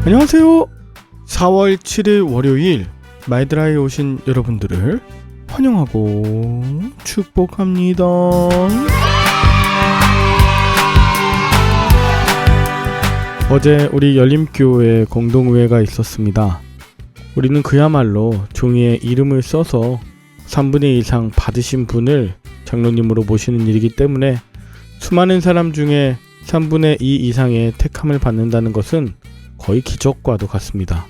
안녕하세요. 4월 7일 월요일 마이드라에 오신 여러분들을 환영하고 축복합니다. 어제 우리 열림교회 공동의회가 있었습니다. 우리는 그야말로 종이에 이름을 써서 3분의 2 이상 받으신 분을 장로님으로 모시는 일이기 때문에 수많은 사람 중에 3분의 2 이상의 택함을 받는다는 것은 거의 기적과도 같습니다.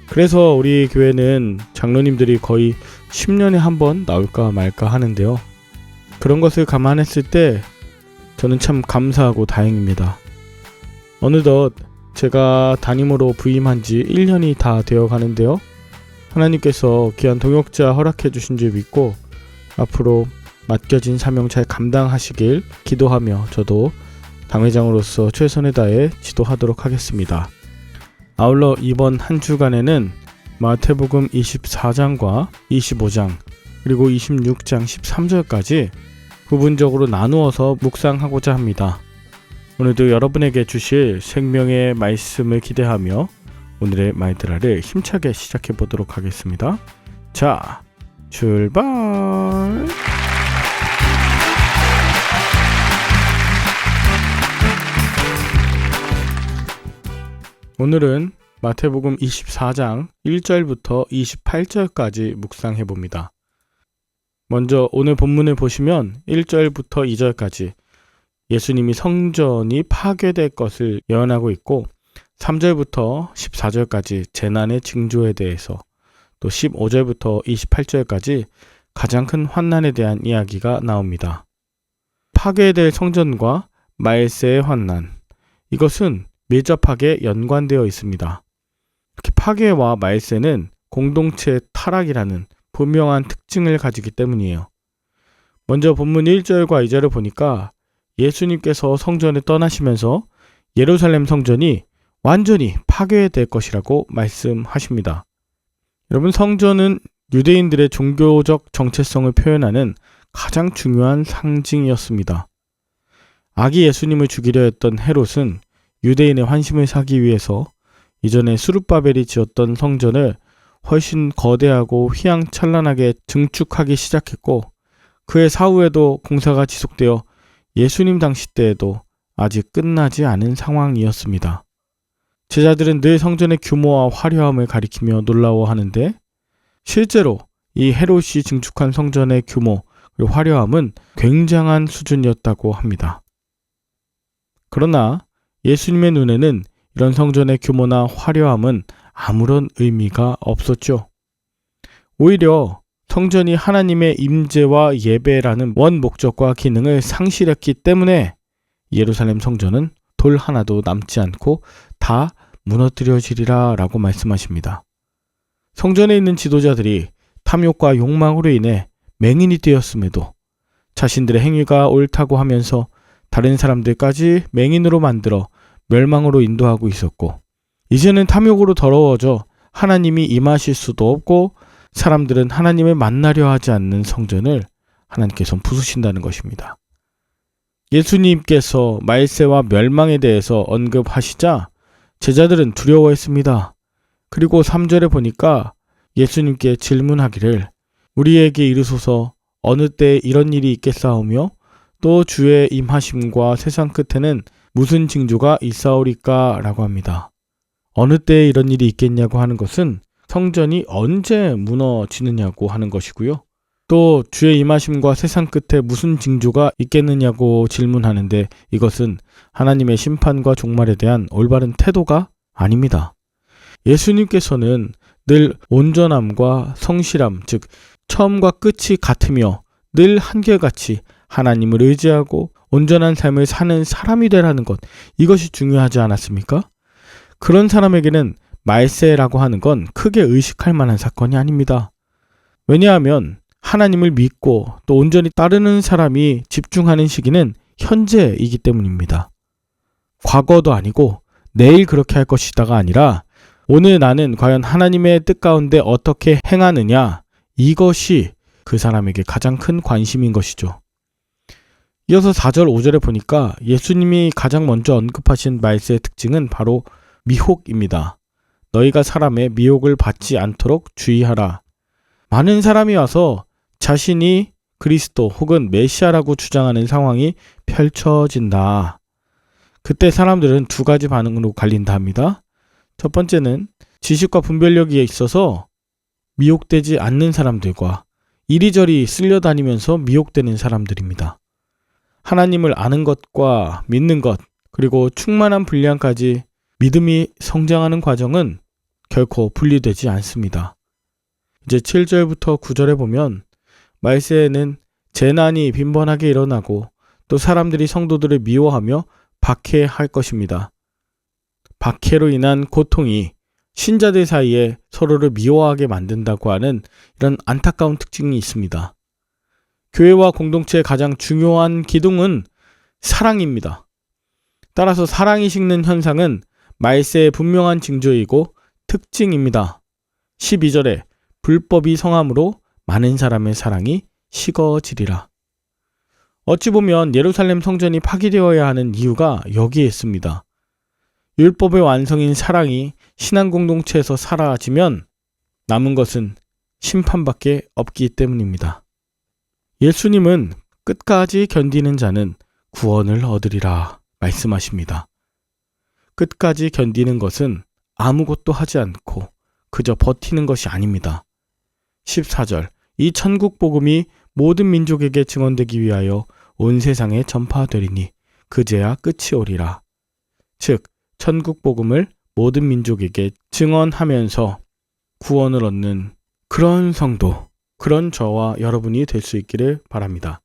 그래서 우리 교회는 장로님들이 거의 10년에 한 번 나올까 말까 하는데요. 그런 것을 감안했을 때 저는 참 감사하고 다행입니다. 어느덧 제가 담임으로 부임한 지 1년이 다 되어 가는데요. 하나님께서 귀한 동역자 허락해 주신 줄 믿고 앞으로 맡겨진 사명 잘 감당하시길 기도하며 저도 당회장으로서 최선을 다해 지도하도록 하겠습니다. 아울러 이번 한 주간에는 마태복음 24장과 25장 그리고 26장 13절까지 부분적으로 나누어서 묵상하고자 합니다. 오늘도 여러분에게 주실 생명의 말씀을 기대하며 오늘의 마이드라를 힘차게 시작해 보도록 하겠습니다. 자, 출발! 오늘은 마태복음 24장 1절부터 28절까지 묵상해 봅니다. 먼저 오늘 본문을 보시면 1절부터 2절까지 예수님이 성전이 파괴될 것을 예언하고 있고 3절부터 14절까지 재난의 징조에 대해서 또 15절부터 28절까지 가장 큰 환난에 대한 이야기가 나옵니다. 파괴될 성전과 말세의 환난, 이것은 밀접하게 연관되어 있습니다. 이렇게 파괴와 말세는 공동체의 타락이라는 분명한 특징을 가지기 때문이에요. 먼저 본문 1절과 2절을 보니까 예수님께서 성전을 떠나시면서 예루살렘 성전이 완전히 파괴될 것이라고 말씀하십니다. 여러분, 성전은 유대인들의 종교적 정체성을 표현하는 가장 중요한 상징이었습니다. 아기 예수님을 죽이려 했던 헤롯은 유대인의 환심을 사기 위해서 이전에 스룹바벨이 지었던 성전을 훨씬 거대하고 휘황찬란하게 증축하기 시작했고 그의 사후에도 공사가 지속되어 예수님 당시 때에도 아직 끝나지 않은 상황이었습니다. 제자들은 늘 성전의 규모와 화려함을 가리키며 놀라워하는데 실제로 이 헤롯이 증축한 성전의 규모 그리고 화려함은 굉장한 수준이었다고 합니다. 그러나 예수님의 눈에는 이런 성전의 규모나 화려함은 아무런 의미가 없었죠. 오히려 성전이 하나님의 임재와 예배라는 원 목적과 기능을 상실했기 때문에 예루살렘 성전은 돌 하나도 남지 않고 다 무너뜨려지리라 라고 말씀하십니다. 성전에 있는 지도자들이 탐욕과 욕망으로 인해 맹인이 되었음에도 자신들의 행위가 옳다고 하면서 다른 사람들까지 맹인으로 만들어 멸망으로 인도하고 있었고 이제는 탐욕으로 더러워져 하나님이 임하실 수도 없고 사람들은 하나님을 만나려 하지 않는 성전을 하나님께서 부수신다는 것입니다. 예수님께서 말세와 멸망에 대해서 언급하시자 제자들은 두려워했습니다. 그리고 3절에 보니까 예수님께 질문하기를 우리에게 이르소서 어느 때 이런 일이 있겠사오며 또 주의 임하심과 세상 끝에는 무슨 징조가 있사오리까 라고 합니다. 어느 때 이런 일이 있겠냐고 하는 것은 성전이 언제 무너지느냐고 하는 것이고요. 또 주의 임하심과 세상 끝에 무슨 징조가 있겠느냐고 질문하는데 이것은 하나님의 심판과 종말에 대한 올바른 태도가 아닙니다. 예수님께서는 늘 온전함과 성실함, 즉 처음과 끝이 같으며 늘 한결같이 하나님을 의지하고 온전한 삶을 사는 사람이 되라는 것, 이것이 중요하지 않았습니까? 그런 사람에게는 말세라고 하는 건 크게 의식할 만한 사건이 아닙니다. 왜냐하면 하나님을 믿고 또 온전히 따르는 사람이 집중하는 시기는 현재이기 때문입니다. 과거도 아니고 내일 그렇게 할 것이다가 아니라 오늘 나는 과연 하나님의 뜻 가운데 어떻게 행하느냐, 이것이 그 사람에게 가장 큰 관심인 것이죠. 이어서 4절 5절에 보니까 예수님이 가장 먼저 언급하신 말세의 특징은 바로 미혹입니다. 너희가 사람의 미혹을 받지 않도록 주의하라. 많은 사람이 와서 자신이 그리스도 혹은 메시아라고 주장하는 상황이 펼쳐진다. 그때 사람들은 두 가지 반응으로 갈린다 합니다. 첫 번째는 지식과 분별력에 있어서 미혹되지 않는 사람들과 이리저리 쓸려다니면서 미혹되는 사람들입니다. 하나님을 아는 것과 믿는 것, 그리고 충만한 분량까지 믿음이 성장하는 과정은 결코 분리되지 않습니다. 이제 7절부터 9절에 보면 말세에는 재난이 빈번하게 일어나고 또 사람들이 성도들을 미워하며 박해할 것입니다. 박해로 인한 고통이 신자들 사이에 서로를 미워하게 만든다고 하는 이런 안타까운 특징이 있습니다. 교회와 공동체의 가장 중요한 기둥은 사랑입니다. 따라서 사랑이 식는 현상은 말세의 분명한 징조이고 특징입니다. 12절에 불법이 성함으로 많은 사람의 사랑이 식어지리라. 어찌 보면 예루살렘 성전이 파괴되어야 하는 이유가 여기에 있습니다. 율법의 완성인 사랑이 신앙 공동체에서 사라지면 남은 것은 심판밖에 없기 때문입니다. 예수님은 끝까지 견디는 자는 구원을 얻으리라 말씀하십니다. 끝까지 견디는 것은 아무것도 하지 않고 그저 버티는 것이 아닙니다. 14절, 이 천국 복음이 모든 민족에게 증언되기 위하여 온 세상에 전파되리니 그제야 끝이 오리라. 즉, 천국 복음을 모든 민족에게 증언하면서 구원을 얻는 그런 성도, 그런 저와 여러분이 될 수 있기를 바랍니다.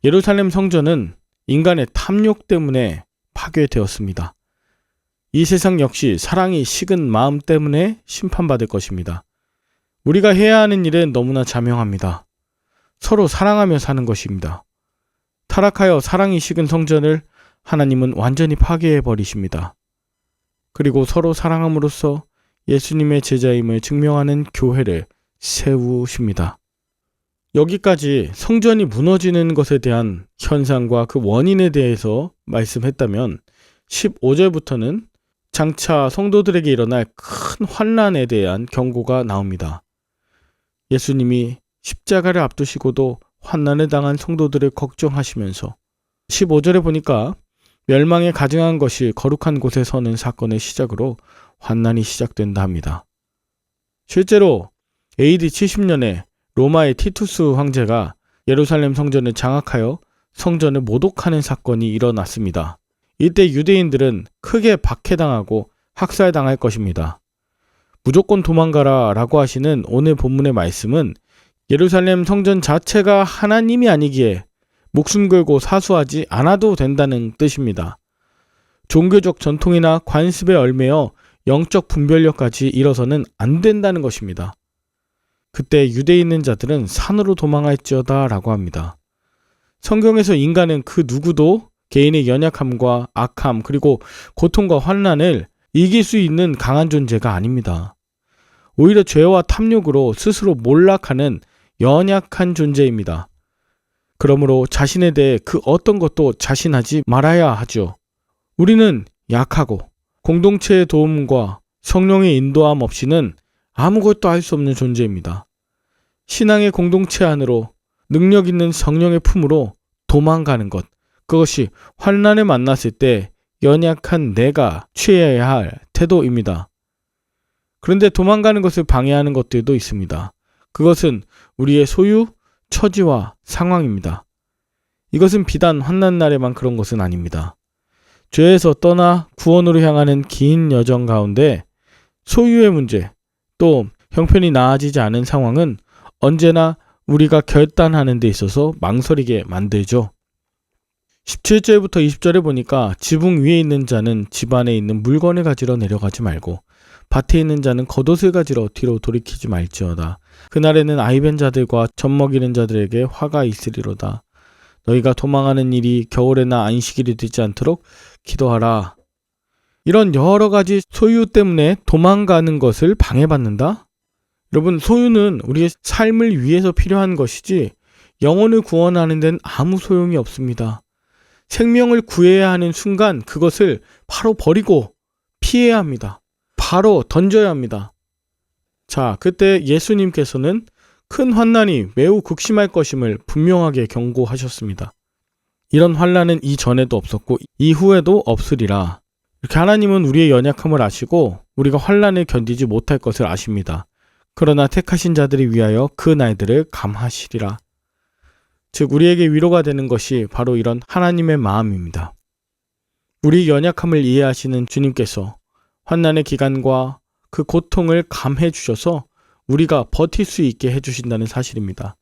예루살렘 성전은 인간의 탐욕 때문에 파괴되었습니다. 이 세상 역시 사랑이 식은 마음 때문에 심판받을 것입니다. 우리가 해야 하는 일은 너무나 자명합니다. 서로 사랑하며 사는 것입니다. 타락하여 사랑이 식은 성전을 하나님은 완전히 파괴해 버리십니다. 그리고 서로 사랑함으로써 예수님의 제자임을 증명하는 교회를 세우십니다. 여기까지 성전이 무너지는 것에 대한 현상과 그 원인에 대해서 말씀했다면 15절부터는 장차 성도들에게 일어날 큰 환난에 대한 경고가 나옵니다. 예수님이 십자가를 앞두시고도 환난에 당한 성도들을 걱정하시면서 15절에 보니까 멸망에 가증한 것이 거룩한 곳에 서는 사건의 시작으로 환난이 시작된다 합니다. 실제로 AD 70년에 로마의 티투스 황제가 예루살렘 성전을 장악하여 성전을 모독하는 사건이 일어났습니다. 이때 유대인들은 크게 박해당하고 학살당할 것입니다. 무조건 도망가라 라고 하시는 오늘 본문의 말씀은 예루살렘 성전 자체가 하나님이 아니기에 목숨 걸고 사수하지 않아도 된다는 뜻입니다. 종교적 전통이나 관습에 얽매여 영적 분별력까지 잃어서는 안 된다는 것입니다. 그때 유대에 있는 자들은 산으로 도망할지어다 라고 합니다. 성경에서 인간은 그 누구도 개인의 연약함과 악함 그리고 고통과 환난을 이길 수 있는 강한 존재가 아닙니다. 오히려 죄와 탐욕으로 스스로 몰락하는 연약한 존재입니다. 그러므로 자신에 대해 그 어떤 것도 자신하지 말아야 하죠. 우리는 약하고 공동체의 도움과 성령의 인도함 없이는 아무것도 할 수 없는 존재입니다. 신앙의 공동체 안으로 능력 있는 성령의 품으로 도망가는 것, 그것이 환난을 만났을 때 연약한 내가 취해야 할 태도입니다. 그런데 도망가는 것을 방해하는 것들도 있습니다. 그것은 우리의 소유, 처지와 상황입니다. 이것은 비단 환난날에만 그런 것은 아닙니다. 죄에서 떠나 구원으로 향하는 긴 여정 가운데 소유의 문제, 또 형편이 나아지지 않은 상황은 언제나 우리가 결단하는 데 있어서 망설이게 만들죠. 17절부터 20절에 보니까 지붕 위에 있는 자는 집 안에 있는 물건을 가지러 내려가지 말고 밭에 있는 자는 겉옷을 가지러 뒤로 돌이키지 말지어다. 그날에는 아이벤 자들과 젖먹이는 자들에게 화가 있으리로다. 너희가 도망하는 일이 겨울에나 안식일이 되지 않도록 기도하라. 이런 여러 가지 소유 때문에 도망가는 것을 방해받는다? 여러분, 소유는 우리의 삶을 위해서 필요한 것이지 영혼을 구원하는 데는 아무 소용이 없습니다. 생명을 구해야 하는 순간 그것을 바로 버리고 피해야 합니다. 바로 던져야 합니다. 자, 그때 예수님께서는 큰 환난이 매우 극심할 것임을 분명하게 경고하셨습니다. 이런 환난은 이전에도 없었고 이후에도 없으리라. 이렇게 하나님은 우리의 연약함을 아시고 우리가 환난을 견디지 못할 것을 아십니다. 그러나 택하신 자들을 위하여 그 날들을 감하시리라. 즉 우리에게 위로가 되는 것이 바로 이런 하나님의 마음입니다. 우리 연약함을 이해하시는 주님께서 환난의 기간과 그 고통을 감해 주셔서 우리가 버틸 수 있게 해주신다는 사실입니다.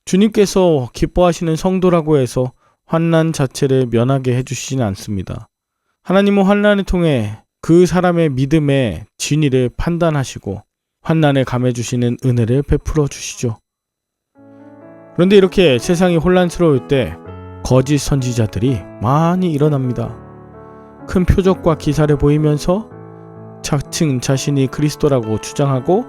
주님께서 기뻐하시는 성도라고 해서 환난 자체를 면하게 해주시진 않습니다. 하나님은 환난을 통해 그 사람의 믿음의 진위를 판단하시고 환난을 감해주시는 은혜를 베풀어 주시죠. 그런데 이렇게 세상이 혼란스러울 때 거짓 선지자들이 많이 일어납니다. 큰 표적과 기사를 보이면서 자칭 자신이 그리스도라고 주장하고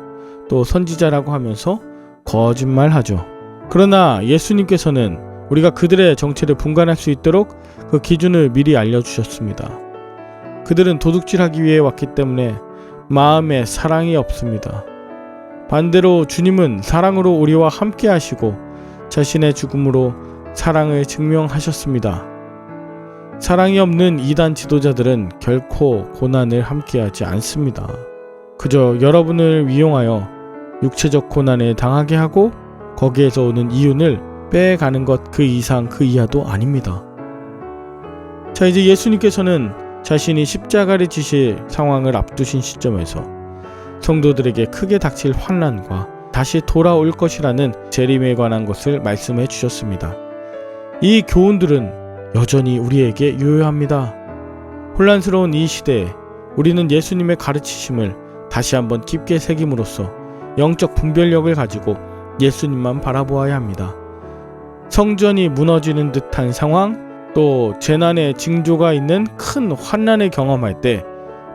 또 선지자라고 하면서 거짓말하죠. 그러나 예수님께서는 우리가 그들의 정체를 분간할 수 있도록 그 기준을 미리 알려주셨습니다. 그들은 도둑질하기 위해 왔기 때문에 마음에 사랑이 없습니다. 반대로 주님은 사랑으로 우리와 함께 하시고 자신의 죽음으로 사랑을 증명하셨습니다. 사랑이 없는 이단 지도자들은 결코 고난을 함께하지 않습니다. 그저 여러분을 이용하여 육체적 고난에 당하게 하고 거기에서 오는 이윤을 빼가는 것 그 이상 그 이하도 아닙니다. 자, 이제 예수님께서는 자신이 십자가를 지실 상황을 앞두신 시점에서 성도들에게 크게 닥칠 환난과 다시 돌아올 것이라는 재림에 관한 것을 말씀해 주셨습니다. 이 교훈들은 여전히 우리에게 유효합니다. 혼란스러운 이 시대에 우리는 예수님의 가르치심을 다시 한번 깊게 새김으로써 영적 분별력을 가지고 예수님만 바라보아야 합니다. 성전이 무너지는 듯한 상황, 또 재난의 징조가 있는 큰 환난을 경험할 때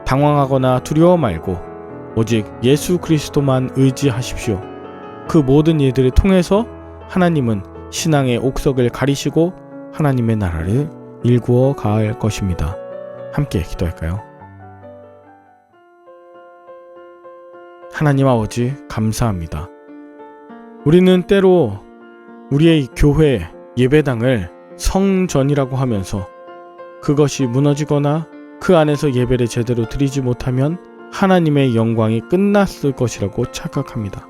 당황하거나 두려워 말고 오직 예수 그리스도만 의지하십시오. 그 모든 일들을 통해서 하나님은 신앙의 옥석을 가리시고 하나님의 나라를 일구어 가할 것입니다. 함께 기도할까요? 하나님 아버지, 감사합니다. 우리는 때로 우리의 교회 예배당을 성전이라고 하면서 그것이 무너지거나 그 안에서 예배를 제대로 드리지 못하면 하나님의 영광이 끝났을 것이라고 착각합니다.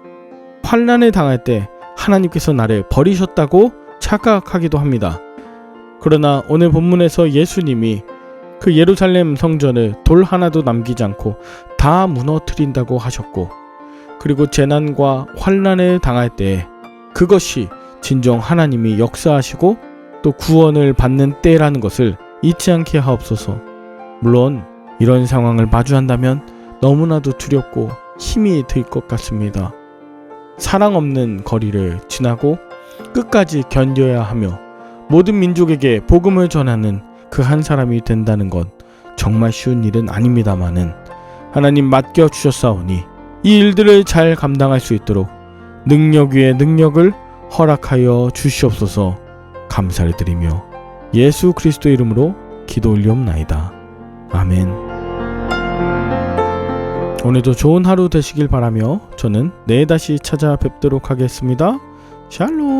환난을 당할 때 하나님께서 나를 버리셨다고 착각하기도 합니다. 그러나 오늘 본문에서 예수님이 그 예루살렘 성전을 돌 하나도 남기지 않고 다 무너뜨린다고 하셨고, 그리고 재난과 환난을 당할 때 그것이 진정 하나님이 역사하시고 또 구원을 받는 때라는 것을 잊지 않게 하옵소서. 물론 이런 상황을 마주한다면 너무나도 두렵고 힘이 들 것 같습니다. 사랑 없는 거리를 지나고 끝까지 견뎌야 하며 모든 민족에게 복음을 전하는 그 한 사람이 된다는 건 정말 쉬운 일은 아닙니다마는 하나님 맡겨주셨사오니 이 일들을 잘 감당할 수 있도록 능력 위에 능력을 허락하여 주시옵소서. 감사를 드리며 예수 그리스도 이름으로 기도 올리옵나이다. 아멘. 오늘도 좋은 하루 되시길 바라며 저는 내일 다시 찾아뵙도록 하겠습니다. 샬롬.